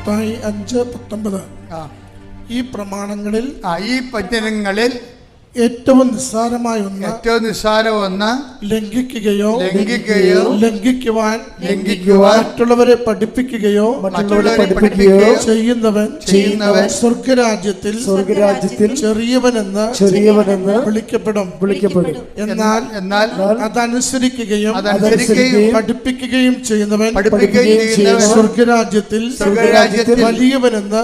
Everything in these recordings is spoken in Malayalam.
മത്തായി 5:19. ഈ പ്രമാണങ്ങളിൽ ഈ വചനങ്ങളിൽ ഏറ്റവും നിസ്സാരമായ ഒന്ന് ലംഘിക്കുകയോ ലംഘിക്കുവാൻ മറ്റുള്ളവരെ പഠിപ്പിക്കുകയോ ചെയ്യുന്നവൻ സ്വർഗരാജ്യത്തിൽ ചെറിയവനെന്ന് വിളിക്കപ്പെടും. എന്നാൽ അതനുസരിക്കുകയും പഠിപ്പിക്കുകയും ചെയ്യുന്നവൻ സ്വർഗരാജ്യത്തിൽ വലിയവനെന്ന്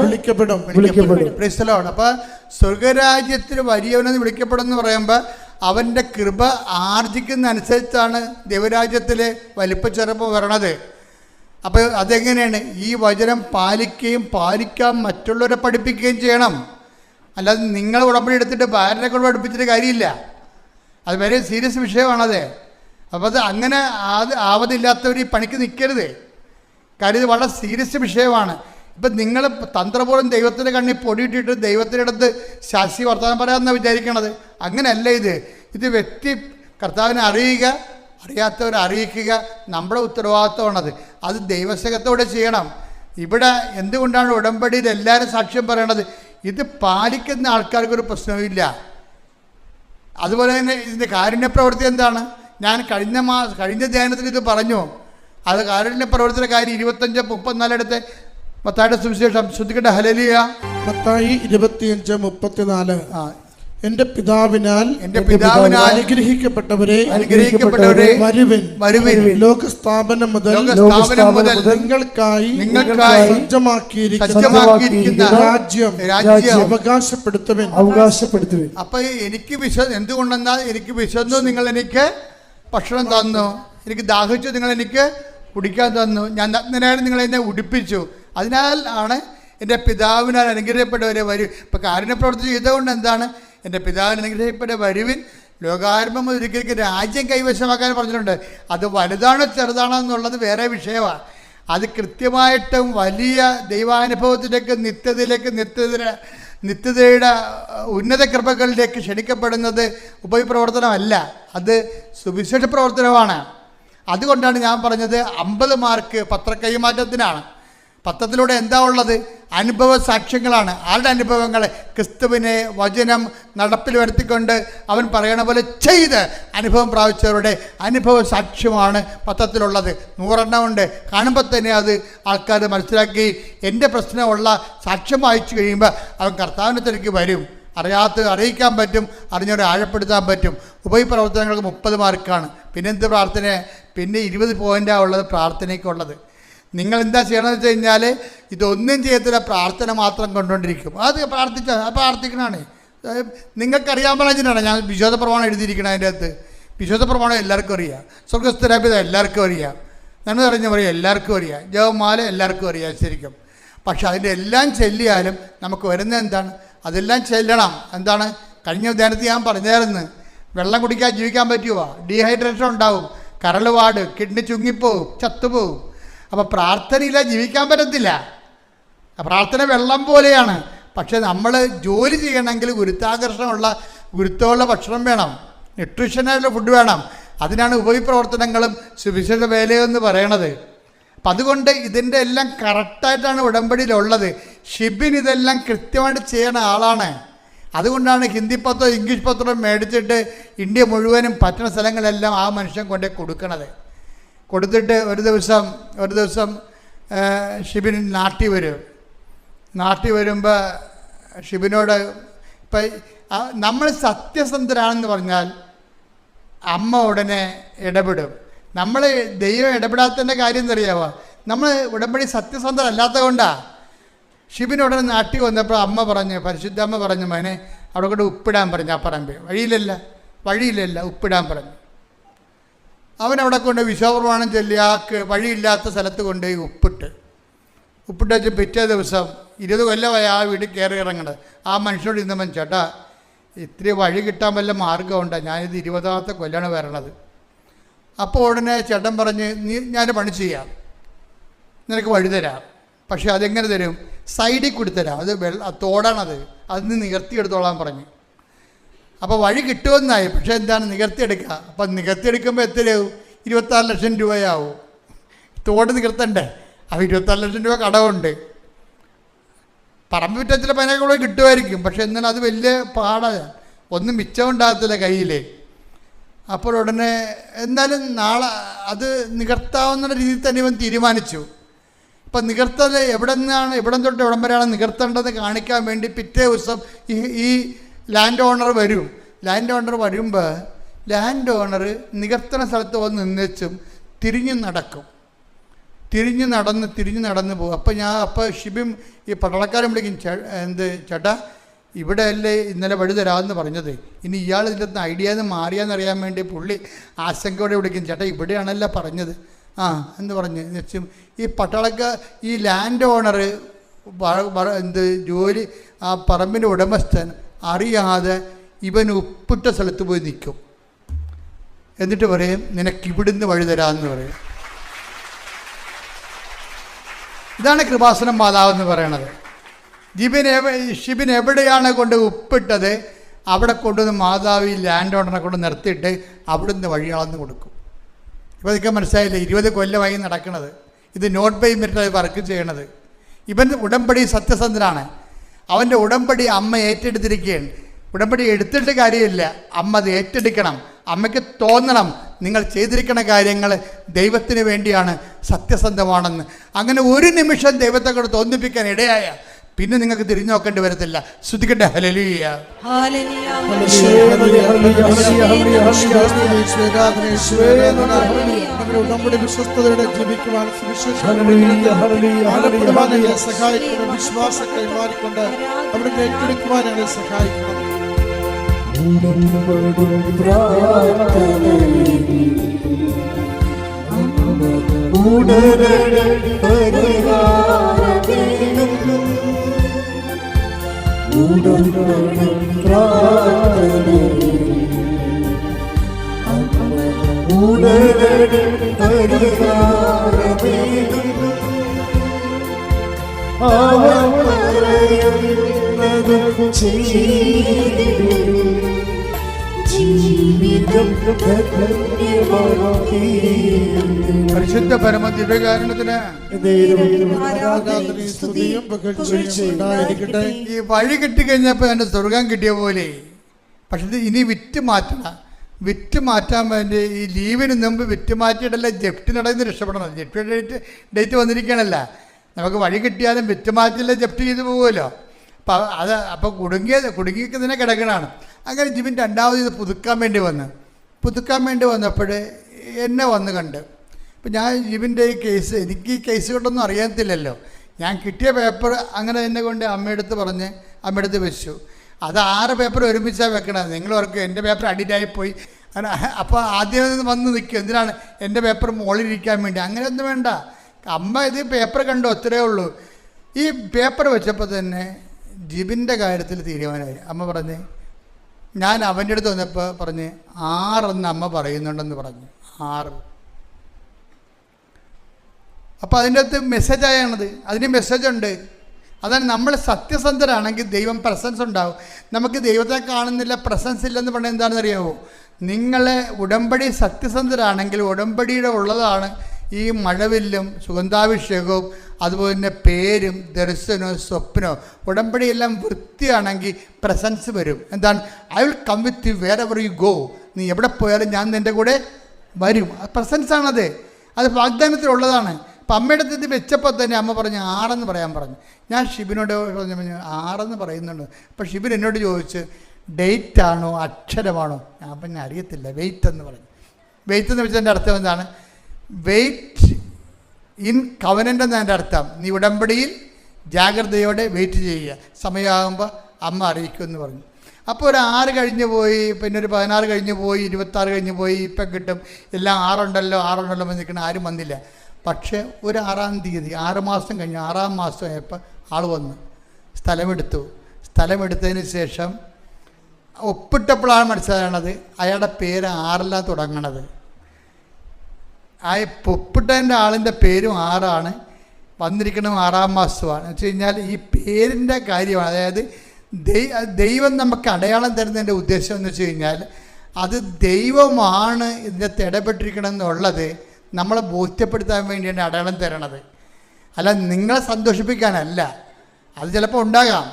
വിളിക്കപ്പെടും. അപ്പൊ സ്വർഗരാജ്യത്തിൽ വലിയവനെന്ന് വിളിക്കപ്പെടുമെന്ന് പറയുമ്പോൾ അവൻ്റെ കൃപ ആർജിക്കുന്ന അനുസരിച്ചാണ് ദൈവരാജ്യത്തിലെ വലിപ്പച്ചെറുപ്പം വരണത്. അപ്പോൾ അതെങ്ങനെയാണ്? ഈ വചനം പാലിക്കാൻ മറ്റുള്ളവരെ പഠിപ്പിക്കുകയും ചെയ്യണം. അല്ലാതെ നിങ്ങൾ ഉടമ്പടി എടുത്തിട്ട് ഭാര്യനെ കൊണ്ട് പഠിപ്പിച്ചിട്ട് കാര്യമില്ല. അത് വളരെ സീരിയസ് വിഷയമാണത്. അപ്പോൾ അത് അങ്ങനെ ആവതില്ലാത്തവർ ഈ പണിക്ക് നിൽക്കരുത്. കാര്യം ഇത് വളരെ സീരിയസ് വിഷയമാണ്. ഇപ്പം നിങ്ങൾ തന്ത്രപൂർവ്വം ദൈവത്തിൻ്റെ കണ്ണിൽ പൊടിയിട്ടിട്ട് ദൈവത്തിൻ്റെ അടുത്ത് ശാസ്ത്രീയ വർത്തമാനം പറയാമെന്നാണ് വിചാരിക്കണത്. അങ്ങനെയല്ല ഇത് വ്യക്തി കർത്താവിനെ അറിയുക, അറിയാത്തവരെ അറിയിക്കുക നമ്മുടെ ഉത്തരവാദിത്വമാണത്. അത് ദൈവസേവകത്തോടെ ചെയ്യണം. ഇവിടെ എന്തുകൊണ്ടാണ് ഉടമ്പടിയിൽ എല്ലാവരും സാക്ഷ്യം പറയണത്? ഇത് പാലിക്കുന്ന ആൾക്കാർക്കൊരു പ്രശ്നവുമില്ല. അതുപോലെ തന്നെ ഇതിൻ്റെ കാരുണ്യപ്രവൃത്തി എന്താണ്? ഞാൻ കഴിഞ്ഞ ധ്യാനത്തിൽ ഇത് പറഞ്ഞു. അത് കാരുണ്യപ്രവൃത്തിയുടെ കാര്യം 25-34 എടുത്ത് മത്തായിയുടെ സുവിശേഷം ശ്രദ്ധിക്കട്ടെ. ഹല്ലേലൂയ. മത്തായി 25:34. എന്റെ പിതാവിനാൽ അനുഗ്രഹിക്കപ്പെട്ടവരെ വരുവിൻ. ലോകസ്ഥാപനം മുതൽ നിങ്ങൾക്കായി സജ്ജമാക്കിയിരിക്കുന്ന രാജ്യം അവകാശപ്പെടുത്തുവിൻ. അപ്പൊ എനിക്ക് എന്തുകൊണ്ടെന്നാൽ എനിക്ക് വിശന്നു, നിങ്ങൾ എനിക്ക് ഭക്ഷണം തന്നു, എനിക്ക് ദാഹിച്ചു, നിങ്ങൾ എനിക്ക് കുടിക്കാൻ തന്നു, ഞാൻ നഗ്നനായി നിങ്ങൾ എന്നെ ഉടുപ്പിച്ചു. അതിനാൽ ആണ് എൻ്റെ പിതാവിനാൽ അനുഗ്രഹിക്കപ്പെട്ടവരെ വരും. ഇപ്പം കാരുണ്യപ്രവൃത്തി ചെയ്തുകൊണ്ട് എന്താണ്? എൻ്റെ പിതാവിന് അനുഗ്രഹിക്കപ്പെട്ട വരുവിൻ, ലോകാരംഭം ഒരിക്കലും രാജ്യം കൈവശമാക്കാൻ പറഞ്ഞിട്ടുണ്ട്. അത് വലുതാണോ ചെറുതാണോ എന്നുള്ളത് വേറെ വിഷയമാണ്. അത് കൃത്യമായിട്ടും വലിയ ദൈവാനുഭവത്തിലേക്ക് നിത്യതയുടെ ഉന്നത കൃപകളിലേക്ക് ക്ഷണിക്കപ്പെടുന്നത് ഉപപ്രവർത്തനമല്ല, അത് സുവിശേഷ പ്രവർത്തനമാണ്. അതുകൊണ്ടാണ് ഞാൻ പറഞ്ഞത് 50 മാർക്ക് പത്രക്കൈമാറ്റത്തിനാണ്. പത്രത്തിലൂടെ എന്താ ഉള്ളത്? അനുഭവ സാക്ഷ്യങ്ങളാണ്. ആരുടെ അനുഭവങ്ങൾ? ക്രിസ്തുവിനെ വചനം നടപ്പിൽ വരുത്തിക്കൊണ്ട് അവൻ പറയണ പോലെ ചെയ്ത് അനുഭവം പ്രാപിച്ചവരുടെ അനുഭവ സാക്ഷ്യമാണ് പത്രത്തിലുള്ളത്. 100 ഉണ്ട്. കാണുമ്പോൾ തന്നെ അത് ആൾക്കാർ മനസ്സിലാക്കി എൻ്റെ പ്രശ്നമുള്ള സാക്ഷ്യം വായിച്ചു കഴിയുമ്പോൾ അവൻ കർത്താവിൻ്റെ തിരക്ക് വരും. അറിയിക്കാൻ പറ്റും, അറിഞ്ഞവരെ ആഴപ്പെടുത്താൻ പറ്റും. ഉപപ്രവർത്തനങ്ങൾക്ക് 30 മാർക്കാണ്. പിന്നെന്ത് പ്രാർത്ഥന? പിന്നെ 20 പോയിൻ്റാണ് ഉള്ളത് പ്രാർത്ഥനയ്ക്കുള്ളത്. നിങ്ങൾ എന്താ ചെയ്യണമെന്ന് വെച്ച് കഴിഞ്ഞാൽ ഇതൊന്നും ചെയ്യത്തില്ല, പ്രാർത്ഥന മാത്രം കൊണ്ടുകൊണ്ടിരിക്കും. അത് പ്രാർത്ഥിക്കണമാണ്. നിങ്ങൾക്കറിയാൻ പറഞ്ഞിട്ടാണ് ഞാൻ വിശ്വാസ പ്രമാണം എഴുതിയിരിക്കണം. അതിൻ്റെ അകത്ത് വിശ്വാസ പ്രമാണം എല്ലാവർക്കും അറിയാം, സ്വർഗസ്ഥരാപിത എല്ലാവർക്കും അറിയാം, നന്മ അറിഞ്ഞ പറയാം എല്ലാവർക്കും അറിയാം, ജപമാല എല്ലാവർക്കും അറിയാം ശരിക്കും. പക്ഷെ അതിൻ്റെ എല്ലാം ചെല്ലിയാലും നമുക്ക് വരുന്നത് എന്താണ്? അതെല്ലാം ചെല്ലണം. എന്താണ്? കഴിഞ്ഞ ധ്യാനത്തിൽ ഞാൻ പറഞ്ഞായിരുന്നു, വെള്ളം കുടിക്കാൻ ജീവിക്കാൻ പറ്റുമോ? ഡീഹൈഡ്രേഷൻ ഉണ്ടാവും, കരളുപാട്, കിഡ്നി ചുങ്ങിപ്പോവും, ചത്തുപോവും. അപ്പോൾ പ്രാർത്ഥനയില്ല ജീവിക്കാൻ പറ്റത്തില്ല. പ്രാർത്ഥന വെള്ളം പോലെയാണ്. പക്ഷെ നമ്മൾ ജോലി ചെയ്യണമെങ്കിൽ ഗുരുത്വമുള്ള ഭക്ഷണം വേണം, ന്യൂട്രീഷനായിട്ടുള്ള ഫുഡ് വേണം. അതിനാണ് ഉപപ്രവർത്തനങ്ങളും സുവിശേഷ വേലയെന്ന് പറയണത്. അപ്പം അതുകൊണ്ട് ഇതിൻ്റെ എല്ലാം കറക്റ്റായിട്ടാണ് ഉടമ്പടിയിലുള്ളത്. ഷിബിൻ ഇതെല്ലാം കൃത്യമായിട്ട് ചെയ്യണ ആളാണ്. അതുകൊണ്ടാണ് ഹിന്ദി പത്രം ഇംഗ്ലീഷ് പത്രം മേടിച്ചിട്ട് ഇന്ത്യ മുഴുവനും പറ്റുന്ന സ്ഥലങ്ങളെല്ലാം ആ മനുഷ്യൻ കൊണ്ടേ കൊടുത്തിട്ട് ഒരു ദിവസം ഷിബിൻ നാട്ടി വരുമ്പോൾ ഷിബിനോട് ഇപ്പം നമ്മൾ സത്യസന്ധരാണെന്ന് പറഞ്ഞാൽ അമ്മ ഉടനെ ഇടപെടും. നമ്മൾ ദൈവം ഇടപെടാത്തതിൻ്റെ കാര്യം എന്നറിയാമോ? നമ്മൾ ഉടമ്പടി സത്യസന്ധരല്ലാത്തത് കൊണ്ടാണ്. ഷിബിൻ ഉടനെ നാട്ടിൽ വന്നപ്പോൾ പരിശുദ്ധമ്മ പറഞ്ഞു, മോനെ അവിടെ കൊണ്ട് ഉപ്പിടാൻ പറഞ്ഞു. ആ പറമ്പ് വഴിയിലല്ല ഉപ്പിടാൻ പറഞ്ഞു. അവനവിടെ കൊണ്ട് വിശ്വാസപ്രമാണം ചൊല്ലി വഴിയില്ലാത്ത സ്ഥലത്ത് കൊണ്ടുപോയി ഉപ്പിട്ട് വെച്ച് പിറ്റേ ദിവസം 20 കൊല്ലമായി ആ വീട്ടിൽ കയറി ഇറങ്ങണത്. ആ മനുഷ്യനോട് ഇന്നവൻ, ചേട്ടാ ഇത്തിരി വഴി കിട്ടാൻ വല്ല മാർഗമുണ്ടോ? ഞാനിത് 20ാമത്തെ കൊല്ലാണ് വരണത്. അപ്പോൾ ഉടനെ ചേട്ടൻ പറഞ്ഞ്, ഞാൻ പണി ചെയ്യാം, നിനക്ക് വഴി തരാം. പക്ഷേ അതെങ്ങനെ തരും? സൈഡിൽ കൂടി തരാം. അത് തോടാണത്, അതിന് നികർത്തിയെടുത്തോളാൻ പറഞ്ഞു. അപ്പോൾ വഴി കിട്ടുമെന്നായി. പക്ഷേ എന്താണ്? നികർത്തിയെടുക്കുക. അപ്പം നികർത്തിയെടുക്കുമ്പോൾ എത്രയാവും? 26 ലക്ഷം രൂപയാവും. തോട് നികർത്തണ്ടേ? അപ്പോൾ 24 ലക്ഷം രൂപ കടമുണ്ട്. പറമ്പ് വിറ്റാൽ ചിലപ്പോൾ അതിനൊക്കെ കൂടെ കിട്ടുമായിരിക്കും, പക്ഷെ എന്നാലും അത് വലിയ പാടാണ്, ഒന്നും മിച്ചമുണ്ടാകത്തില്ല കയ്യിൽ. അപ്പോൾ ഉടനെ എന്നാലും നാളെ അത് നികർത്താവുന്ന രീതിയിൽ തന്നെ ഇവൻ തീരുമാനിച്ചു. ഇപ്പം നികർത്തൽ എവിടെ തൊട്ട് എവിടം വരെയാണ് നികർത്തേണ്ടത് കാണിക്കാൻ വേണ്ടി പിറ്റേ ദിവസം ഈ ലാൻഡ് ഓണർ വരും. ലാൻഡ് ഓണർ വരുമ്പോൾ ലാൻഡ് ഓണർ നികർത്തന സ്ഥലത്ത് വന്ന് നിന്നേച്ചും തിരിഞ്ഞു നടന്ന് പോകും. അപ്പോൾ ഷിബിം ഈ പട്ടാളക്കാരൻ വിളിക്കും, ചേട്ടാ ഇവിടെ അല്ലേ ഇന്നലെ വഴി തരാമെന്ന് പറഞ്ഞത്, ഇനി ഇയാൾ ഇതിൻ്റെ അകത്ത് ഐഡിയ എന്ന് മാറിയാന്നറിയാൻ വേണ്ടി പുള്ളി ആശങ്കയോടെ വിളിക്കും, ചേട്ടാ ഇവിടെയാണല്ലോ പറഞ്ഞത്. ആ എന്ന് പറഞ്ഞ് നിശ്ചയം ഈ ഈ ലാൻഡ് ഓണർ ജോലി ആ പറമ്പിൻ്റെ ഉടമസ്ഥൻ അറിയാതെ ഇവൻ ഉപ്പിട്ട സ്ഥലത്ത് പോയി നിൽക്കും. എന്നിട്ട് പറയും, നിനക്കിവിടുന്ന് വഴി തരാമെന്ന് പറയും. ഇതാണ് കൃപാസനം മാതാവെന്ന് പറയണത്. ഷിബിൻ എവിടെയാണ് കൊണ്ട് ഉപ്പിട്ടത് അവിടെ കൊണ്ടുവന്ന് മാതാവ് ഈ ലാൻഡ് ഓണറിനെ കൊണ്ട് നിർത്തിയിട്ട് അവിടുന്ന് വഴിയാളെന്ന് കൊടുക്കും. ഇപ്പോൾ ഇതൊക്കെ മനസ്സിലായില്ലേ, 20 കൊല്ലമായി നടക്കുന്നത്. ഇത് നോട്ട് ബൈ മെറിറ്റ് വർക്ക് ചെയ്യണത്. ഇവൻ ഉടമ്പടി സത്യസന്ധനാണ്. അവൻ്റെ ഉടമ്പടി അമ്മ ഏറ്റെടുത്തിരിക്കുകയാണ്. ഉടമ്പടി എടുത്തിട്ട് കാര്യമില്ല, അമ്മ അത് ഏറ്റെടുക്കണം. അമ്മയ്ക്ക് തോന്നണം നിങ്ങൾ ചെയ്തിരിക്കുന്ന കാര്യങ്ങൾ ദൈവത്തിന് വേണ്ടിയാണ്, സത്യസന്ധമാണെന്ന്. അങ്ങനെ ഒരു നിമിഷം ദൈവത്തെ കൂടെ തോന്നിപ്പിക്കാൻ ഇടയായ പിന്നെ നിങ്ങൾക്ക് തിരിഞ്ഞു നോക്കേണ്ടി വരത്തില്ല. ശ്രുതിക്കട്ടെ ഹല്ലേലൂയ. ഉടമ്പടി വിശ്വസ്തയോടെ ജീവിക്കുവാൻ സഹായിക്കുന്ന വിശ്വാസ കൈമാറിക്കൊണ്ട് അവിടെ ഏറ്റെടുക്കുവാൻ ഞങ്ങളെ സഹായിക്കണം. പരിശുദ്ധ പരമ ദിവ്യകാരുണ്യത്തിന് ഈ വഴി കിട്ടിക്കഴിഞ്ഞപ്പോൾ എൻ്റെ സ്വർഗം കിട്ടിയ പോലെ. പക്ഷെ ഇത് ഇനി വിറ്റ് മാറ്റാൻ വേണ്ടി ഈ ലീവിന് മുമ്പ് വിറ്റ് മാറ്റിയിട്ടല്ല ജപ്തി നടന്ന് രക്ഷപ്പെടണം. ജപ്തി ഡേറ്റ് വന്നിരിക്കുകയാണല്ല, നമുക്ക് വഴി കിട്ടിയാലും വിറ്റ് മാറ്റില്ല ജപ്തി ചെയ്ത് പോകുമല്ലോ. അപ്പോൾ കുടുങ്ങിക്കുന്നതിനെ കിടക്കണതാണ്. അങ്ങനെ ജിബിൻ രണ്ടാമത് ഇത് പുതുക്കാൻ വേണ്ടി വന്നപ്പോൾ എന്നെ വന്ന് കണ്ട്. ഇപ്പം ഞാൻ ജിബിൻ്റെ ഈ കേസ്, എനിക്ക് ഈ കേസ് കൊണ്ടൊന്നും അറിയത്തില്ലല്ലോ. ഞാൻ കിട്ടിയ പേപ്പർ അങ്ങനെ എന്നെ കൊണ്ട് അമ്മയെടുത്ത് പറഞ്ഞ് അമ്മയെടുത്ത് വെച്ചു. അത് 6 പേപ്പർ ഒരുമിച്ചാണ് വെക്കണത്. നിങ്ങൾ ഓർക്കും എൻ്റെ പേപ്പർ അഡിറ്റായിപ്പോയി. അപ്പോൾ ആദ്യം വന്ന് നിൽക്കും, എന്തിനാണ് എൻ്റെ പേപ്പർ മുകളിലിരിക്കാൻ വേണ്ടി. അങ്ങനെയൊന്നും വേണ്ട, അമ്മ ഇത് പേപ്പർ കണ്ടോ, അത്രയേ ഉള്ളൂ. ഈ പേപ്പർ വെച്ചപ്പോൾ തന്നെ ജിബിൻ്റെ കാര്യത്തിൽ തീരുമാനമായി. അമ്മ പറഞ്ഞ്, ഞാൻ അവൻ്റെ അടുത്ത് വന്നപ്പോൾ പറഞ്ഞ് 6 അമ്മ പറയുന്നുണ്ടെന്ന് പറഞ്ഞു. 6. അപ്പോൾ അതിൻ്റെ അകത്ത് മെസ്സേജായാണത്, അതിന് മെസ്സേജുണ്ട്. അതാണ് നമ്മൾ സത്യസന്ധരാണെങ്കിൽ ദൈവം പ്രസൻസ് ഉണ്ടാവും. നമുക്ക് ദൈവത്തെ കാണുന്നില്ല, പ്രസൻസ് ഇല്ലെന്ന് പറഞ്ഞാൽ എന്താണെന്ന് അറിയാമോ? നിങ്ങളെ ഉടമ്പടി സത്യസന്ധരാണെങ്കിൽ ഉടമ്പടിയുടെ ഉള്ളതാണ് ഈ മഴവില്ലും സുഗന്ധാഭിഷേകവും അതുപോലെ തന്നെ പേരും ദർശനവും സ്വപ്നവും. ഉടമ്പടിയെല്ലാം വൃത്തിയാണെങ്കിൽ പ്രസൻസ് വരും. എന്താണ്? I will come with you wherever you go. നീ എവിടെ പോയാലും ഞാൻ നിൻ്റെ കൂടെ വരും. പ്രസൻസാണത്, അത് വാഗ്ദാനത്തിലുള്ളതാണ്. അപ്പം അമ്മയുടെ അടുത്ത് ഇത് വെച്ചപ്പോൾ തന്നെ അമ്മ പറഞ്ഞു 6 പറയാൻ പറഞ്ഞു. ഞാൻ ഷിബിനോട് പറഞ്ഞു 6 പറയുന്നുണ്ട്. അപ്പോൾ ഷിബിൻ എന്നോട് ചോദിച്ച് ഡേറ്റ് ആണോ അക്ഷരമാണോ? അപ്പം ഞാൻ അറിയത്തില്ല, വെയിറ്റ് എന്ന് പറഞ്ഞു. വെയിറ്റ് എന്ന് വെച്ചതിൻ്റെ അർത്ഥം എന്താണ്? വെയിറ്റ് ഇൻ കവനൻ്റ് എന്നതിൻ്റെ അർത്ഥം നീ ഉടമ്പടിയിൽ ജാഗ്രതയോടെ വെയിറ്റ് ചെയ്യുക, സമയമാകുമ്പോൾ അമ്മ അറിയിക്കുമെന്ന് പറഞ്ഞു. അപ്പോൾ ഒരു 6 കഴിഞ്ഞ് പോയി, പിന്നെ ഒരു 16 കഴിഞ്ഞ് പോയി, 26 കഴിഞ്ഞ് പോയി, ഇപ്പം കിട്ടും എല്ലാം 6 ഉണ്ടല്ലോ എന്ന് നിൽക്കണം. ആരും വന്നില്ല. പക്ഷേ ഒരു 6-ാം തീയതി 6 മാസം കഴിഞ്ഞ് 6-ാം മാസം ആയപ്പോൾ ആൾ വന്നു, സ്ഥലമെടുത്തതിന് ശേഷം ഒപ്പിട്ടപ്പോഴാണ് മനസ്സിലാകണത് അയാളുടെ പേര് 6-ലാണ് തുടങ്ങണത്. ആ ഒപ്പിട്ടതിൻ്റെ ആളിൻ്റെ പേരും 6-ആണ്, വന്നിരിക്കണം 6-ാം മാസമാണ്. എന്ന് വെച്ച് കഴിഞ്ഞാൽ ഈ പേരിൻ്റെ കാര്യമാണ്. അതായത് ദൈവം നമുക്ക് അടയാളം തരുന്നതിൻ്റെ ഉദ്ദേശം എന്ന് വെച്ച് കഴിഞ്ഞാൽ അത് ദൈവമാണ് ഇതിൻ്റെ ഇടപെട്ടിരിക്കണം എന്നുള്ളത് നമ്മളെ ബോധ്യപ്പെടുത്താൻ വേണ്ടിയാണ് അടയാളം തരണത്. അല്ല നിങ്ങളെ സന്തോഷിപ്പിക്കാനല്ല. അത് ചിലപ്പോൾ ഉണ്ടാകാം.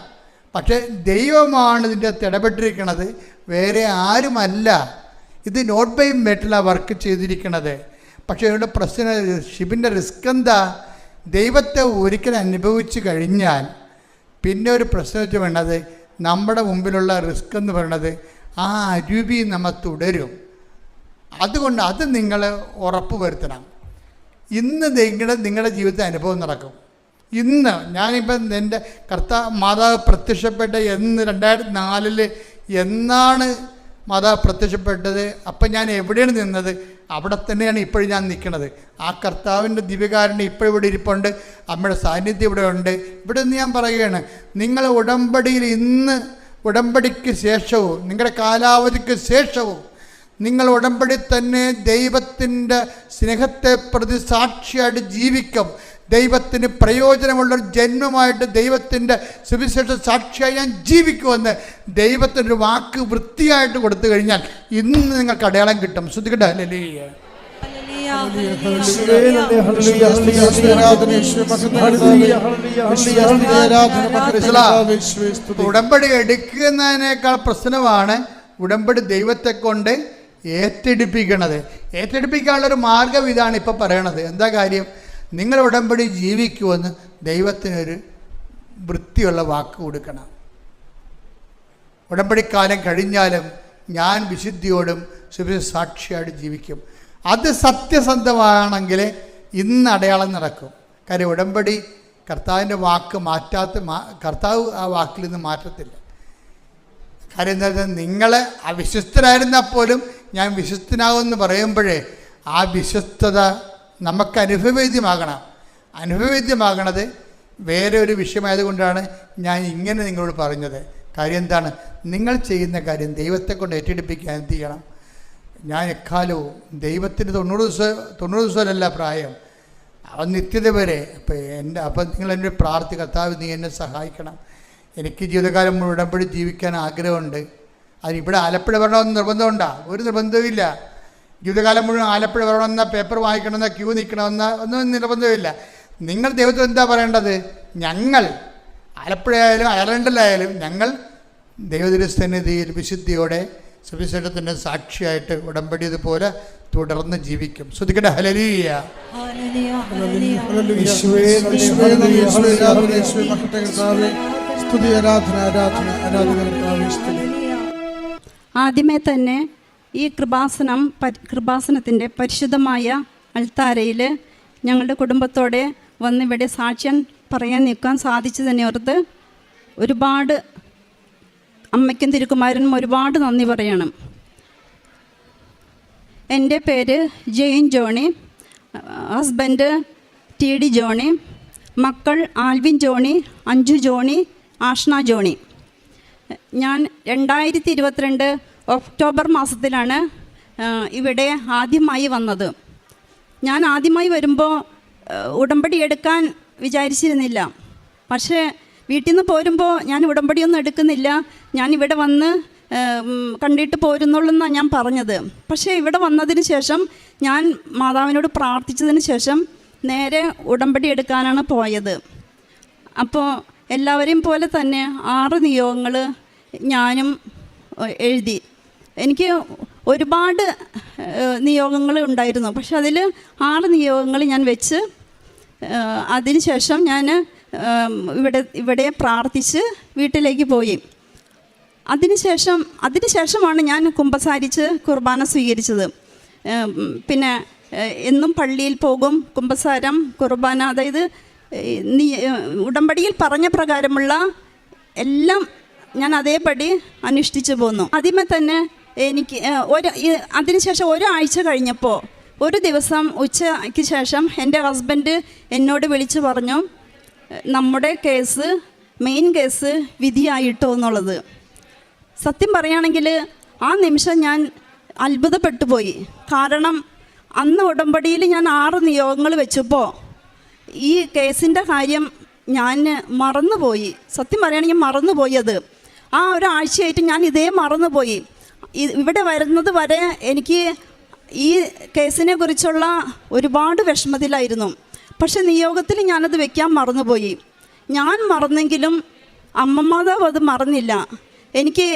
പക്ഷേ ദൈവമാണ് ഇതിൻ്റെ അകത്ത് ഇടപെട്ടിരിക്കുന്നത്, വേറെ ആരുമല്ല. ഇത് നോട്ട് ബൈ മെറ്റലാണ് വർക്ക് ചെയ്തിരിക്കുന്നത്. പക്ഷേ ഇവിടെ പ്രശ്നം, ഷിബിൻ്റെ റിസ്ക് എന്താ? ദൈവത്തെ ഒരിക്കലും അനുഭവിച്ച് കഴിഞ്ഞാൽ പിന്നെ ഒരു പ്രശ്നം വെച്ച് വേണ്ടത്, നമ്മുടെ മുമ്പിലുള്ള റിസ്ക് എന്ന് പറയുന്നത് ആ അരുവി നമ്മൾ തുടരും. അതുകൊണ്ട് അത് നിങ്ങൾ ഉറപ്പ് വരുത്തണം. ഇന്ന് നിങ്ങളുടെ ജീവിതത്തിൽ അനുഭവം നടക്കും. ഇന്ന് ഞാനിപ്പം എൻ്റെ മാതാവ് പ്രത്യക്ഷപ്പെട്ട 2004 എന്നാണ് മാതാവ് പ്രത്യക്ഷപ്പെട്ടത്. അപ്പം ഞാൻ എവിടെയാണ് നിന്നത്? അവിടെ തന്നെയാണ് ഇപ്പോഴും ഞാൻ നിൽക്കുന്നത്. ആ കർത്താവിൻ്റെ ദിവ്യകാരുണ്യം ഇപ്പോഴും ഇവിടെ ഇരിപ്പുണ്ട്. അമ്മയുടെ സാന്നിധ്യം ഇവിടെ ഉണ്ട്. ഇവിടെ നിന്ന് ഞാൻ പറയുകയാണ്, നിങ്ങൾ ഉടമ്പടിയിൽ ഇന്ന്, ഉടമ്പടിക്ക് ശേഷവും നിങ്ങളുടെ കാലാവധിക്ക് ശേഷവും നിങ്ങൾ ഉടമ്പടി തന്നെ ദൈവത്തിൻ്റെ സ്നേഹത്തെ പ്രതി സാക്ഷിയായിട്ട് ജീവിക്കും. ദൈവത്തിന് പ്രയോജനമുള്ളൊരു ജന്മമായിട്ട് ദൈവത്തിൻ്റെ സുവിശേഷ സാക്ഷിയായി ഞാൻ ജീവിക്കുമെന്ന് ദൈവത്തിനൊരു വാക്ക് വൃത്തിയായിട്ട് കൊടുത്തു കഴിഞ്ഞാൽ ഇന്ന് നിങ്ങൾക്ക് അടയാളം കിട്ടും. ശ്രദ്ധിക്കട്ടെ. ഹല്ലേലൂയ. ഉടമ്പടി എടുക്കുന്നതിനേക്കാൾ പ്രശ്നമാണ് ഉടമ്പടി ദൈവത്തെ കൊണ്ട് ഏറ്റെടുപ്പിക്കണത്. ഏറ്റെടുപ്പിക്കാനുള്ളൊരു മാർഗം ഇതാണ് ഇപ്പം പറയണത്. എന്താ കാര്യം? നിങ്ങൾ ഉടമ്പടി ജീവിക്കുമെന്ന് ദൈവത്തിനൊരു വൃത്തിയുള്ള വാക്ക് കൊടുക്കണം. ഉടമ്പടിക്കാലം കഴിഞ്ഞാലും ഞാൻ വിശുദ്ധിയോടും സാക്ഷിയായിട്ട് ജീവിക്കും. അത് സത്യസന്ധമാണെങ്കിൽ ഇന്ന് അടയാളം നടക്കും. കാര്യം ഉടമ്പടി കർത്താവിൻ്റെ വാക്ക് കർത്താവ് ആ വാക്കിൽ നിന്ന് മാറ്റത്തില്ല. കാര്യം എന്താ വെച്ചാൽ, നിങ്ങൾ അവിശ്വസ്തരായിരുന്നാൽ പോലും ഞാൻ വിശ്വസ്തനാകുമെന്ന് പറയുമ്പോഴേ ആ വിശ്വസ്തത നമുക്ക് അനുഭവവേദ്യമാകണം. അനുഭവവേദ്യമാകണത് വേറെ ഒരു വിഷയമായതുകൊണ്ടാണ് ഞാൻ ഇങ്ങനെ നിങ്ങളോട് പറഞ്ഞത്. കാര്യം എന്താണ്? നിങ്ങൾ ചെയ്യുന്ന കാര്യം ദൈവത്തെ കൊണ്ട് ഏറ്റെടുപ്പിക്കാൻ എന്ത് ചെയ്യണം? ഞാൻ എക്കാലവും ദൈവത്തിന് 90 ദിവസമല്ല പ്രായം, അവൻ നിത്യത വരെ. അപ്പം നിങ്ങൾ എന്നെ കർത്താവ് നീ എന്നെ സഹായിക്കണം. എനിക്ക് ജീവിതകാലം മുഴുവൻ ഉടമ്പടി ജീവിക്കാൻ ആഗ്രഹമുണ്ട്. അതിനിവിടെ ആലപ്പുഴ വരണമെന്ന് നിർബന്ധമുണ്ടോ? ഒരു നിർബന്ധവുമില്ല. ജീവിതകാലം മുഴുവൻ ആലപ്പുഴ വരണമെന്ന, പേപ്പർ വായിക്കണമെന്ന, ക്യൂ നിൽക്കണമെന്ന ഒന്നും നിർബന്ധമില്ല. നിങ്ങൾ ദൈവത്തിൽ എന്താ പറയേണ്ടത്? ഞങ്ങൾ ആലപ്പുഴയായാലും അയർലൻഡിലായാലും ഞങ്ങൾ ദൈവതിരുസന്നിധിയിൽ വിശുദ്ധിയോടെ സുവിശേഷത്തിൻ്റെ സാക്ഷിയായിട്ട് ഉടമ്പടി ഇതുപോലെ തുടർന്ന് ജീവിക്കും. ശ്രദ്ധിക്കട്ടെ. ഹല്ലേലൂയ. ആദ്യമേ തന്നെ ഈ കൃപാസനത്തിൻ്റെ പരിശുദ്ധമായ അൾത്താരയിൽ ഞങ്ങളുടെ കുടുംബത്തോടെ വന്നിവിടെ സാക്ഷ്യം പറയാൻ നിൽക്കാൻ സാധിച്ചു തന്നെ ഓർത്ത് ഒരുപാട് അമ്മയ്ക്കും തിരുക്കുമാരനും ഒരുപാട് നന്ദി പറയണം. എൻ്റെ പേര് ജെയിൻ ജോണി, ഹസ്ബൻഡ് TD ജോണി, മക്കൾ ആൽവിൻ ജോണി, അഞ്ജു ജോണി, ആഷ്ന ജോണി. ഞാൻ 2022 ഒക്ടോബർ മാസത്തിലാണ് ഇവിടെ ആദ്യമായി വന്നത്. ഞാൻ ആദ്യമായി വരുമ്പോൾ ഉടമ്പടി എടുക്കാൻ വിചാരിച്ചിരുന്നില്ല. പക്ഷേ വീട്ടിൽ നിന്ന് പോരുമ്പോൾ ഞാൻ ഉടമ്പടിയൊന്നും എടുക്കുന്നില്ല, ഞാൻ ഇവിടെ വന്ന് കണ്ടിട്ട് പോരുന്നുള്ളൂ എന്നാണ് ഞാൻ പറഞ്ഞത്. പക്ഷേ ഇവിടെ വന്നതിന് ശേഷം ഞാൻ മാതാവിനോട് പ്രാർത്ഥിച്ചതിന് ശേഷം നേരെ ഉടമ്പടി എടുക്കാനാണ് പോയത്. അപ്പോൾ എല്ലാവരെയും പോലെ തന്നെ 6 നിയോഗങ്ങൾ ഞാനും എഴുതി. എനിക്ക് ഒരുപാട് നിയോഗങ്ങൾ ഉണ്ടായിരുന്നു. പക്ഷെ അതിൽ 6 നിയോഗങ്ങൾ ഞാൻ വെച്ച് അതിന് ശേഷം ഞാൻ ഇവിടെ പ്രാർത്ഥിച്ച് വീട്ടിലേക്ക് പോയി. അതിനുശേഷമാണ് ഞാൻ കുമ്പസാരിച്ച് കുർബാന സ്വീകരിച്ചത്. പിന്നെ എന്നും പള്ളിയിൽ പോകും, കുമ്പസാരം, കുർബാന, അതായത് ഉടമ്പടിയിൽ പറഞ്ഞ പ്രകാരമുള്ള എല്ലാം ഞാൻ അതേപടി അനുഷ്ഠിച്ചു പോന്നു. ആദ്യമേ തന്നെ എനിക്ക് അതിനുശേഷം ഒരാഴ്ച കഴിഞ്ഞപ്പോൾ ഒരു ദിവസം ഉച്ചയ്ക്ക് ശേഷം എൻ്റെ ഹസ്ബൻഡ് എന്നോട് വിളിച്ച് പറഞ്ഞു, നമ്മുടെ മെയിൻ കേസ് വിധിയായിട്ടോ എന്നുള്ളത്. സത്യം പറയുകയാണെങ്കിൽ ആ നിമിഷം ഞാൻ അത്ഭുതപ്പെട്ടു പോയി. കാരണം അന്ന് ഉടമ്പടിയിൽ ഞാൻ 6 നിയോഗങ്ങൾ വെച്ചപ്പോൾ ഈ കേസിൻ്റെ കാര്യം ഞാൻ മറന്നുപോയി. സത്യം പറയുകയാണെങ്കിൽ മറന്നുപോയത്. ആ ഒരാഴ്ചയായിട്ട് ഞാൻ ഇതേ മറന്നുപോയി. ഇവിടെ വരുന്നത് വരെ എനിക്ക് ഈ കേസിനെ കുറിച്ചുള്ള ഒരുപാട് വിഷമത്തിലായിരുന്നു. പക്ഷെ നിയോഗത്തിൽ ഞാനത് വെക്കാൻ മറന്നുപോയി. ഞാൻ മറന്നെങ്കിലും അമ്മ മാതാവ് അത് മറന്നില്ല. എനിക്ക്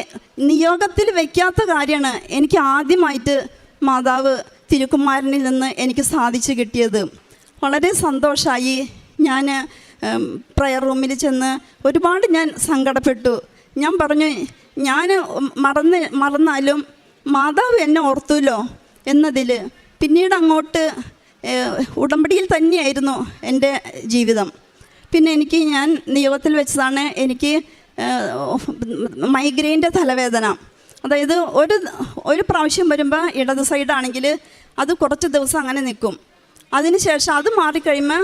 നിയോഗത്തിൽ വെക്കാത്ത കാര്യമാണ് എനിക്ക് ആദ്യമായിട്ട് മാതാവ് തിരുക്കുമാരനിൽ നിന്ന് എനിക്ക് സാധിച്ചു കിട്ടിയത്. വളരെ സന്തോഷമായി. ഞാൻ പ്രയർ റൂമിൽ ചെന്ന് ഒരുപാട് ഞാൻ സങ്കടപ്പെട്ടു. ഞാൻ പറഞ്ഞു, ഞാൻ മറന്നാലും മാതാവ് എന്നെ ഓർത്തുല്ലോ എന്നതിൽ. പിന്നീട് അങ്ങോട്ട് ഉടമ്പടിയിൽ തന്നെയായിരുന്നു എൻ്റെ ജീവിതം. പിന്നെ ഞാൻ നിയോഗത്തിൽ വെച്ചതാണ് എനിക്ക് മൈഗ്രെയിൻ്റെ തലവേദന. അതായത് ഒരു പ്രാവശ്യം വരുമ്പോൾ ഇടത് സൈഡാണെങ്കിൽ അത് കുറച്ച് ദിവസം അങ്ങനെ നിൽക്കും. അതിനുശേഷം അത് മാറിക്കഴിയുമ്പോൾ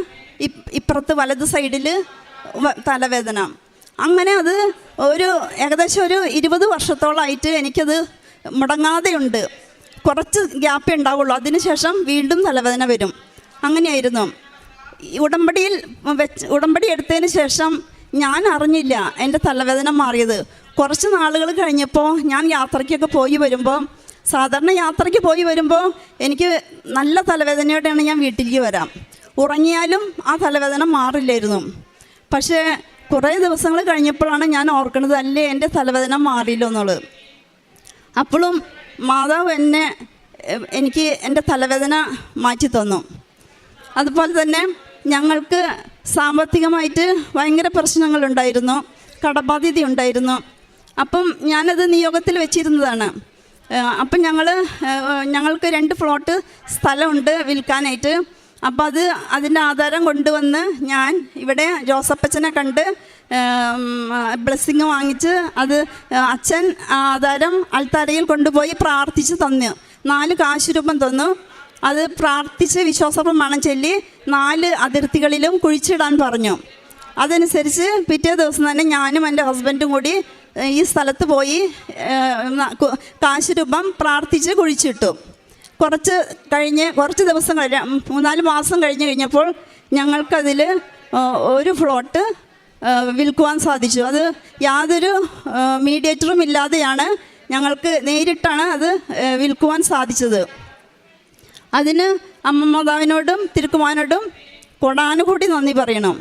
ഇപ്പുറത്ത് വലത് സൈഡിൽ തലവേദന. അങ്ങനെ അത് ഏകദേശം ഒരു 20 വർഷത്തോളമായിട്ട് എനിക്കത് മുടങ്ങാതെയുണ്ട്. കുറച്ച് ഗ്യാപ്പേ ഉണ്ടാവുള്ളൂ, അതിനുശേഷം വീണ്ടും തലവേദന വരും. അങ്ങനെയായിരുന്നു. ഉടമ്പടി എടുത്തതിന് ശേഷം ഞാൻ അറിഞ്ഞില്ല എൻ്റെ തലവേദന മാറിയത്. കുറച്ച് നാളുകൾ കഴിഞ്ഞപ്പോൾ ഞാൻ യാത്രയ്ക്കൊക്കെ പോയി വരുമ്പോൾ, സാധാരണ യാത്രയ്ക്ക് പോയി വരുമ്പോൾ എനിക്ക് നല്ല തലവേദനയോടെയാണ് ഞാൻ വീട്ടിലേക്ക് വരാം. ഉറങ്ങിയാലും ആ തലവേദന മാറില്ലായിരുന്നു. പക്ഷേ കുറേ ദിവസങ്ങൾ കഴിഞ്ഞപ്പോഴാണ് ഞാൻ ഓർക്കുന്നത്, അല്ലേ എൻ്റെ തലവേദന മാറിയില്ലോ എന്നുള്ളത്. അപ്പോഴും മാതാവ് എനിക്ക് എൻ്റെ തലവേദന മാറ്റി തന്നു. അതുപോലെ തന്നെ ഞങ്ങൾക്ക് സാമ്പത്തികമായിട്ട് ഭയങ്കര പ്രശ്നങ്ങളുണ്ടായിരുന്നു, കടബാധ്യത ഉണ്ടായിരുന്നു. അപ്പം ഞാനത് നിയോഗത്തിൽ വെച്ചിരുന്നതാണ്. അപ്പം ഞങ്ങൾക്ക് 2 പ്ലോട്ട് സ്ഥലമുണ്ട് വിൽക്കാനായിട്ട്. അപ്പം അതിൻ്റെ ആധാരം കൊണ്ടുവന്ന് ഞാൻ ഇവിടെ ജോസപ്പച്ചനെ കണ്ട് ബ്ലെസ്സിങ് വാങ്ങിച്ച് അച്ഛൻ ആധാരം അൾത്താരയിൽ കൊണ്ടുപോയി പ്രാർത്ഥിച്ച് തന്നു. 4 കാശ് രൂപം തന്നു. അത് പ്രാർത്ഥിച്ച് വിശ്വാസപ്രമാണം ചൊല്ലി 4 അതിർത്തികളിലും കുഴിച്ചിടാൻ പറഞ്ഞു. അതനുസരിച്ച് പിറ്റേ ദിവസം തന്നെ ഞാനും എൻ്റെ ഹസ്ബൻഡും കൂടി ഈ സ്ഥലത്ത് പോയി കാശ് രൂപം പ്രാർത്ഥിച്ച് കുഴിച്ചിട്ടു. കുറച്ച് ദിവസം 3-4 മാസം കഴിഞ്ഞപ്പോൾ ഞങ്ങൾക്കതിൽ ഒരു ഫ്ലോട്ട് വിൽക്കുവാൻ സാധിച്ചു. അത് യാതൊരു മീഡിയേറ്ററും ഇല്ലാതെയാണ് ഞങ്ങൾക്ക് നേരിട്ടാണ് അത് വിൽക്കുവാൻ സാധിച്ചത്. അതിന് അമ്മ മാതാവിനോടും തിരുക്കുമാരനോടും കൊടാനുകൂടി നന്ദി പറയണം.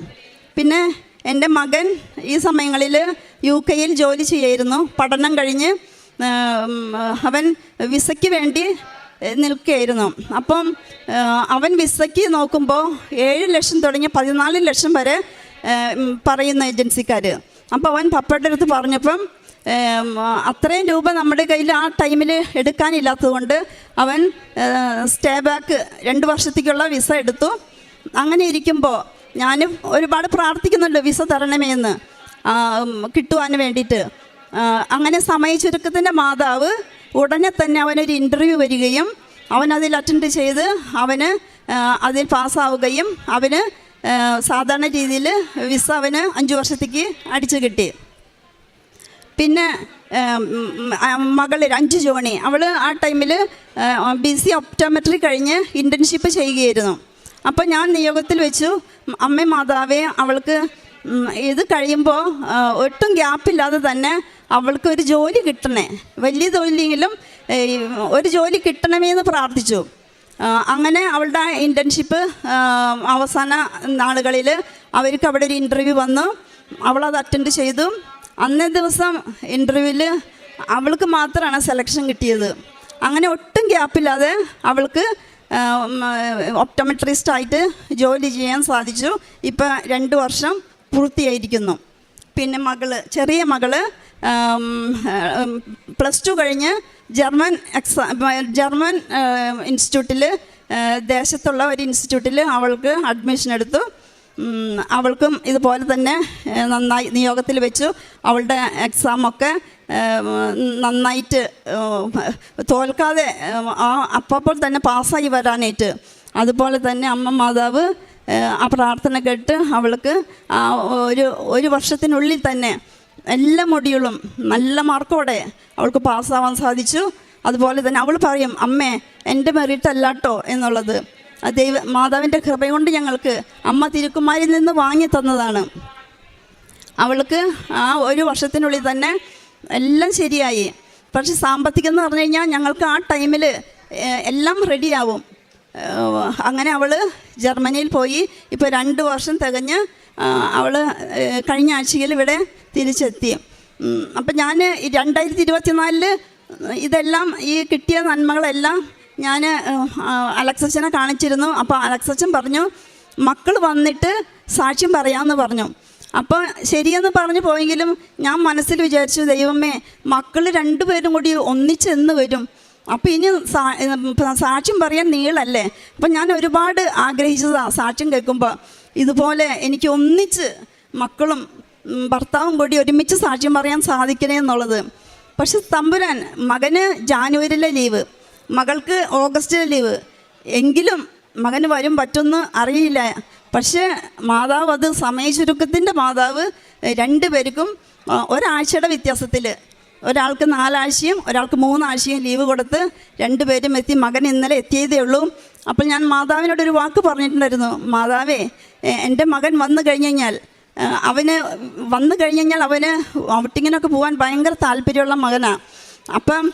പിന്നെ എൻ്റെ മകൻ ഈ സമയങ്ങളിൽ UK ജോലി ചെയ്യായിരുന്നു. പഠനം കഴിഞ്ഞ് അവൻ വിസയ്ക്ക് വേണ്ടി നിൽക്കുകയായിരുന്നു. അപ്പം അവൻ വിസയ്ക്ക് നോക്കുമ്പോൾ 7 ലക്ഷം തുടങ്ങി 14 ലക്ഷം വരെ പറയുന്ന ഏജൻസിക്കാർ. അപ്പോൾ അവൻ പപ്പയുടെ അടുത്ത് പറഞ്ഞപ്പം അത്രയും രൂപ നമ്മുടെ കയ്യിൽ ആ ടൈമിൽ എടുക്കാനില്ലാത്തതുകൊണ്ട് അവൻ സ്റ്റേ ബാക്ക് 2 വർഷത്തേക്കുള്ള വിസ എടുത്തു. അങ്ങനെ ഇരിക്കുമ്പോൾ ഞാനും ഒരുപാട് പ്രാർത്ഥിക്കുന്നുണ്ട് വിസ തരണമേ എന്ന് കിട്ടുവാൻ വേണ്ടിയിട്ട്. അങ്ങനെ സമയ ചുരുക്കത്തിൻ്റെ മാതാവ് ഉടനെ തന്നെ അവനൊരു ഇൻ്റർവ്യൂ വരികയും അവനതിൽ അറ്റൻഡ് ചെയ്ത് അവന് അതിൽ പാസ്സാവുകയും അവന് സാധാരണ രീതിയിൽ വിസ അവന് 5 വർഷത്തേക്ക് അടിച്ചു കിട്ടി. പിന്നെ മകൾ 5 ജോണി, അവൾ ആ ടൈമിൽ BC ഒപ്റ്റോമെട്രി കഴിഞ്ഞ് ഇൻറ്റേൺഷിപ്പ് ചെയ്യുകയായിരുന്നു. അപ്പോൾ ഞാൻ നിയോഗത്തിൽ വെച്ചു, അമ്മ മാതാവേ അവൾക്ക് ഇത് കഴിയുമ്പോൾ ഒട്ടും ഗ്യാപ്പില്ലാതെ തന്നെ അവൾക്ക് ഒരു ജോലി കിട്ടണേ, വലിയ ജോലിയെങ്കിലും ഒരു ജോലി കിട്ടണമേ എന്ന് പ്രാർത്ഥിച്ചു. അങ്ങനെ അവളുടെ ഇൻറ്റേൺഷിപ്പ് അവസാന നാളുകളിൽ അവർക്ക് അവിടെ ഒരു ഇൻ്റർവ്യൂ വന്നു. അവളത് അറ്റൻഡ് ചെയ്തു. അന്നേ ദിവസം ഇൻ്റർവ്യൂവിൽ അവൾക്ക് മാത്രമാണ് സെലക്ഷൻ കിട്ടിയത്. അങ്ങനെ ഒട്ടും ഗ്യാപ്പില്ലാതെ അവൾക്ക് ഒപ്റ്റോമെട്രിസ്റ്റായിട്ട് ജോലി ചെയ്യാൻ സാധിച്ചു. ഇപ്പം 2 വർഷം പൂർത്തിയായിരിക്കുന്നു. പിന്നെ ചെറിയ മകള് +2 കഴിഞ്ഞ് ജർമ്മൻ ഇൻസ്റ്റിറ്റ്യൂട്ടിൽ, ദേശത്തുള്ള ഒരു ഇൻസ്റ്റിറ്റ്യൂട്ടിൽ അവൾക്ക് അഡ്മിഷൻ എടുത്തു. അവൾക്കും ഇതുപോലെ തന്നെ നന്നായി നിയോഗത്തിൽ വെച്ചു. അവളുടെ എക്സാമൊക്കെ നന്നായിട്ട് തോൽക്കാതെ അപ്പോൾ തന്നെ പാസ്സായി വരാനായിട്ട്. അതുപോലെ തന്നെ അമ്മ മാതാവ് ആ പ്രാർത്ഥന കേട്ട് അവൾക്ക് ഒരു വർഷത്തിനുള്ളിൽ തന്നെ എല്ലാ മൊഡ്യൂളും നല്ല മാർക്കോടെ അവൾക്ക് പാസ്സാവാൻ സാധിച്ചു. അതുപോലെ തന്നെ അവൾ പറയും, അമ്മേ എൻ്റെ മെറിറ്റ് അല്ലാട്ടോ എന്നുള്ളത് മാതാവിൻ്റെ കൃപ കൊണ്ട് ഞങ്ങൾക്ക് അമ്മ തിരുക്കുമാരിൽ നിന്ന് വാങ്ങി തന്നതാണ്. അവൾക്ക് ആ ഒരു വർഷത്തിനുള്ളിൽ തന്നെ എല്ലാം ശരിയായി. പക്ഷെ സാമ്പത്തികം എന്ന് പറഞ്ഞു കഴിഞ്ഞാൽ ഞങ്ങൾക്ക് ആ ടൈമിൽ എല്ലാം റെഡിയാവും. അങ്ങനെ അവൾ ജർമ്മനിയിൽ പോയി. ഇപ്പോൾ 2 വർഷം തികഞ്ഞ് അവൾ കഴിഞ്ഞ ആഴ്ചയിൽ ഇവിടെ തിരിച്ചെത്തി. അപ്പം ഞാൻ 2024 ഇതെല്ലാം ഈ കിട്ടിയ നന്മകളെല്ലാം ഞാൻ അലക്സച്ചനെ കാണിച്ചിരുന്നു. അപ്പോൾ അലക്സച്ചൻ പറഞ്ഞു മക്കൾ വന്നിട്ട് സാക്ഷ്യം പറയാമെന്ന് പറഞ്ഞു. അപ്പോൾ ശരിയെന്ന് പറഞ്ഞു പോയെങ്കിലും ഞാൻ മനസ്സിൽ വിചാരിച്ചു, ദൈവമേ മക്കൾ 2 പേരും കൂടി ഒന്നിച്ചെന്ന് വരും, അപ്പോൾ ഇനി സാക്ഷ്യം പറയാൻ നീളല്ലേ. അപ്പം ഞാൻ ഒരുപാട് ആഗ്രഹിച്ചതാണ് സാക്ഷ്യം കേൾക്കുമ്പോൾ ഇതുപോലെ എനിക്ക് ഒന്നിച്ച് മക്കളും ഭർത്താവും കൂടി ഒരുമിച്ച് സാക്ഷ്യം പറയാൻ സാധിക്കണേ എന്നുള്ളത്. പക്ഷെ തമ്പുരാൻ, മകന് ജാനുവരിയിലെ ലീവ്, മകൾക്ക് ഓഗസ്റ്റിലെ ലീവ്, എങ്കിലും മകന് വരും പറ്റുമെന്ന് അറിയില്ല. പക്ഷേ മാതാവ്, അത് സമയ ചുരുക്കത്തിൻ്റെ മാതാവ്, 2 പേർക്കും ഒരാഴ്ചയുടെ വ്യത്യാസത്തിൽ, ഒരാൾക്ക് 4 ആഴ്ചയും ഒരാൾക്ക് 3 ആഴ്ചയും ലീവ് കൊടുത്ത് 2 പേരും എത്തി. മകൻ ഇന്നലെ എത്തിയതേ ഉള്ളൂ. അപ്പോൾ ഞാൻ മാതാവിനോടൊരു വാക്ക് പറഞ്ഞിട്ടുണ്ടായിരുന്നു, മാതാവേ എൻ്റെ മകൻ വന്നു കഴിഞ്ഞ് കഴിഞ്ഞാൽ അവന് ഔട്ടിങ്ങിനൊക്കെ പോകാൻ ഭയങ്കര താല്പര്യമുള്ള മകനാണ്. അപ്പം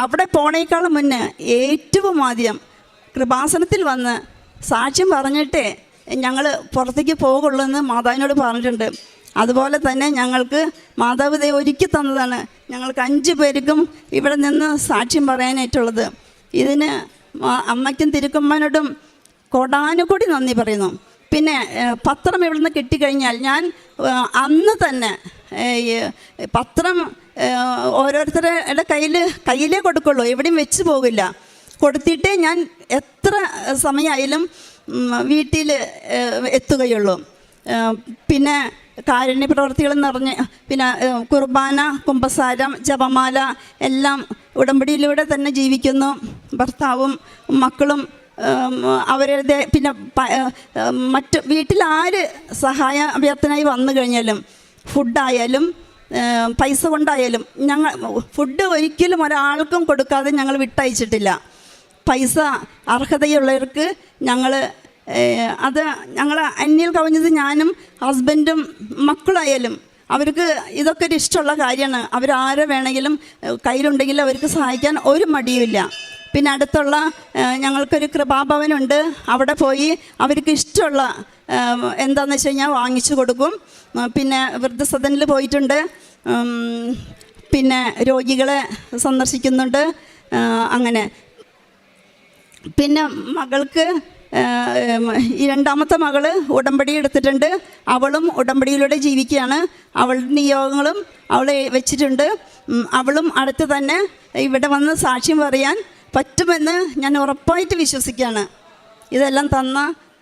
അവിടെ പോണേക്കാളും മുന്നേ ഏറ്റവും ആദ്യം കൃപാസനത്തിൽ വന്ന് സാക്ഷ്യം പറഞ്ഞിട്ടേ ഞങ്ങൾ പുറത്തേക്ക് പോകുള്ളൂ എന്ന് മാതാവിനോട് പറഞ്ഞിട്ടുണ്ട്. അതുപോലെ തന്നെ ഞങ്ങൾക്ക് മാതാവ് ദൈവം ഒരുക്കി തന്നതാണ് ഞങ്ങൾക്ക് 5 പേർക്കും ഇവിടെ നിന്ന് സാക്ഷ്യം പറയാനായിട്ടുള്ളത്. ഇതിന് അമ്മയ്ക്കും തിരുക്കമ്മനോടും കോടാനുകൂടി നന്ദി പറയുന്നു. പിന്നെ പത്രം ഇവിടെ നിന്ന് കിട്ടിക്കഴിഞ്ഞാൽ ഞാൻ അന്ന് തന്നെ പത്രം ഓരോരുത്തരുടെ കയ്യിലേ കൊടുക്കുള്ളൂ, എവിടെയും വെച്ച് പോകില്ല. കൊടുത്തിട്ടേ ഞാൻ എത്ര സമയമായാലും വീട്ടിൽ എത്തുകയുള്ളൂ. പിന്നെ കാരുണ്യ പ്രവർത്തികളെന്ന് പറഞ്ഞ് പിന്നെ കുർബാന, കുമ്പസാരം, ജപമാല എല്ലാം ഉടമ്പടിയിലൂടെ തന്നെ ജീവിക്കുന്നു. ഭർത്താവും മക്കളും അവരുടെ പിന്നെ മറ്റ് വീട്ടിൽ ആര് സഹായ അഭ്യർത്ഥനയായി വന്നു കഴിഞ്ഞാലും ഫുഡായാലും പൈസ കൊണ്ടായാലും ഞങ്ങൾ ഫുഡ് ഒരിക്കലും ഒരാൾക്കും കൊടുക്കാതെ ഞങ്ങൾ വിട്ടയച്ചിട്ടില്ല. പൈസ അർഹതയുള്ളവർക്ക് അത് ഞങ്ങൾ അന്യം കവിഞ്ഞത് ഞാനും ഹസ്ബൻഡും മക്കളായാലും അവർക്ക് ഇതൊക്കെ ഒരു ഇഷ്ടമുള്ള കാര്യമാണ്. അവരാരെ വേണമെങ്കിലും കയ്യിലുണ്ടെങ്കിൽ അവർക്ക് സഹായിക്കാൻ ഒരു മടിയുമില്ല. പിന്നെ അടുത്തുള്ള ഞങ്ങൾക്കൊരു കൃപാഭവനുണ്ട്, അവിടെ പോയി അവർക്ക് ഇഷ്ടമുള്ള എന്താണെന്ന് വെച്ച് കഴിഞ്ഞാൽ വാങ്ങിച്ചു കൊടുക്കും. പിന്നെ വൃദ്ധസദനിൽ പോയിട്ടുണ്ട്, പിന്നെ രോഗികളെ സന്ദർശിക്കുന്നുണ്ട്. അങ്ങനെ പിന്നെ മകൾക്ക് ഈ 2ാമത്തെ മകള് ഉടമ്പടി എടുത്തിട്ടുണ്ട്. അവളും ഉടമ്പടിയിലൂടെ ജീവിക്കുകയാണ്. അവളുടെ നിയോഗങ്ങളും അവൾ വെച്ചിട്ടുണ്ട്. അവളും അടുത്ത് തന്നെ ഇവിടെ വന്ന് സാക്ഷ്യം പറയാൻ പറ്റുമെന്ന് ഞാൻ ഉറപ്പായിട്ട് വിശ്വസിക്കുകയാണ്. ഇതെല്ലാം തന്ന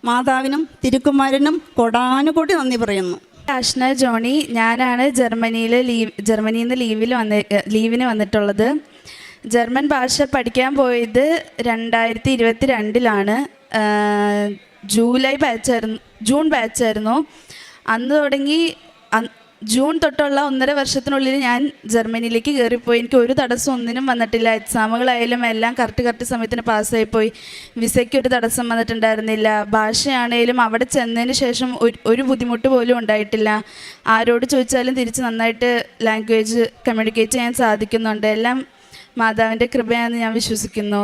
മാതാവിനും തിരുക്കുമാരനും കൊടാനുകൂടി നന്ദി പറയുന്നു. ആഷ്ന ജോണി, ഞാനാണ് ജർമ്മനിയിൽ നിന്ന് ലീവിന് വന്നിട്ടുള്ളത്. ജർമ്മൻ ഭാഷ പഠിക്കാൻ പോയത് 2022 ജൂൺ ബാച്ചായിരുന്നു. അന്ന് തുടങ്ങി ജൂൺ തൊട്ടുള്ള 1.5 വർഷത്തിനുള്ളിൽ ഞാൻ ജർമ്മനിയിലേക്ക് കയറിപ്പോയി. എനിക്ക് ഒരു തടസ്സം ഒന്നിനും വന്നിട്ടില്ല. എക്സാമുകളായാലും എല്ലാം കറക്റ്റ് സമയത്തിന് പാസ്സായിപ്പോയി. വിസയ്ക്ക് ഒരു തടസ്സം വന്നിട്ടുണ്ടായിരുന്നില്ല. ഭാഷയാണേലും അവിടെ ചെന്നതിന് ശേഷം ഒരു ബുദ്ധിമുട്ട് പോലും ഉണ്ടായിട്ടില്ല. ആരോട് ചോദിച്ചാലും തിരിച്ച് നന്നായിട്ട് ലാംഗ്വേജ് കമ്മ്യൂണിക്കേറ്റ് ചെയ്യാൻ സാധിക്കുന്നുണ്ട്. എല്ലാം മാതാവിൻ്റെ കൃപയാണെന്ന് ഞാൻ വിശ്വസിക്കുന്നു.